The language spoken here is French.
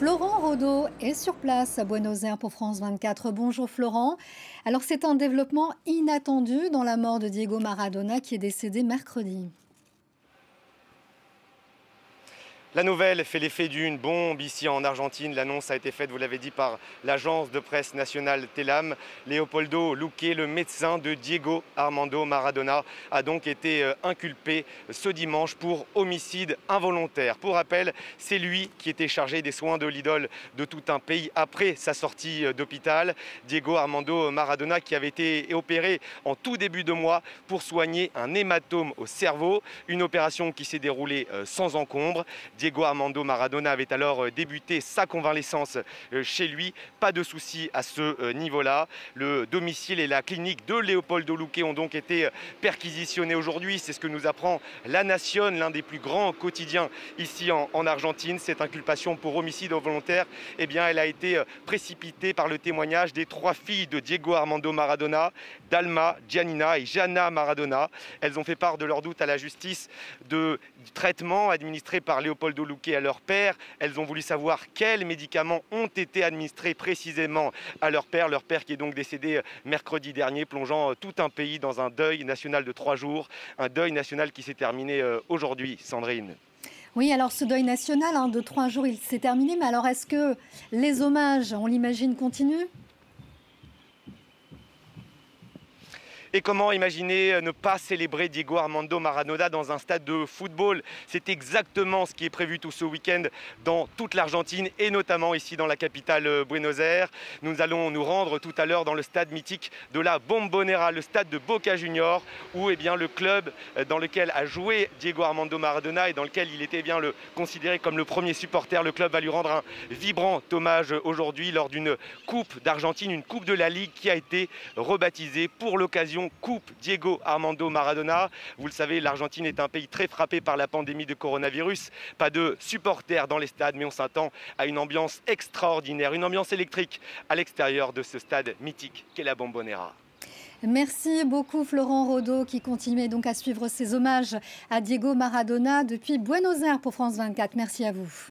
Florent Rodeau est sur place à Buenos Aires pour France 24. Bonjour Florent. Alors c'est un développement inattendu dans la mort de Diego Maradona qui est décédé mercredi. La nouvelle fait l'effet d'une bombe ici en Argentine. L'annonce a été faite, vous l'avez dit, par l'agence de presse nationale Telam. Leopoldo Luque, le médecin de Diego Armando Maradona, a donc été inculpé ce dimanche pour homicide involontaire. Pour rappel, c'est lui qui était chargé des soins de l'idole de tout un pays après sa sortie d'hôpital. Diego Armando Maradona qui avait été opéré en tout début de mois pour soigner un hématome au cerveau. Une opération qui s'est déroulée sans encombre. Diego Armando Maradona avait alors débuté sa convalescence chez lui. Pas de souci à ce niveau-là. Le domicile et la clinique de Leopoldo Luque ont donc été perquisitionnés aujourd'hui. C'est ce que nous apprend La Nación, l'un des plus grands quotidiens ici en Argentine. Cette inculpation pour homicide involontaire, eh bien, elle a été précipitée par le témoignage des 3 filles de Diego Armando Maradona, Dalma, Giannina et Gianna Maradona. Elles ont fait part de leurs doutes à la justice du traitement administré par Leopoldo Luque à leur père. Elles ont voulu savoir quels médicaments ont été administrés précisément à leur père qui est donc décédé mercredi dernier, plongeant tout un pays dans un deuil national de 3 jours. Un deuil national qui s'est terminé aujourd'hui, Sandrine. Oui, alors ce deuil national de 3 jours, il s'est terminé. Mais alors est-ce que les hommages, on l'imagine, continuent ? Et comment imaginer ne pas célébrer Diego Armando Maradona dans un stade de football? C'est exactement ce qui est prévu tout ce week-end dans toute l'Argentine et notamment ici dans la capitale Buenos Aires. Nous allons nous rendre tout à l'heure dans le stade mythique de la Bombonera, le stade de Boca Juniors, où le club dans lequel a joué Diego Armando Maradona et dans lequel il était considéré comme le premier supporter. Le club va lui rendre un vibrant hommage aujourd'hui lors d'une coupe d'Argentine, une coupe de la Ligue qui a été rebaptisée pour l'occasion Coupe Diego Armando Maradona. Vous le savez, l'Argentine est un pays très frappé par la pandémie de coronavirus. Pas de supporters dans les stades, mais on s'attend à une ambiance extraordinaire, une ambiance électrique à l'extérieur de ce stade mythique qu'est la Bombonera. Merci beaucoup Florent Rodeau qui continue donc à suivre ses hommages à Diego Maradona depuis Buenos Aires pour France 24. Merci à vous.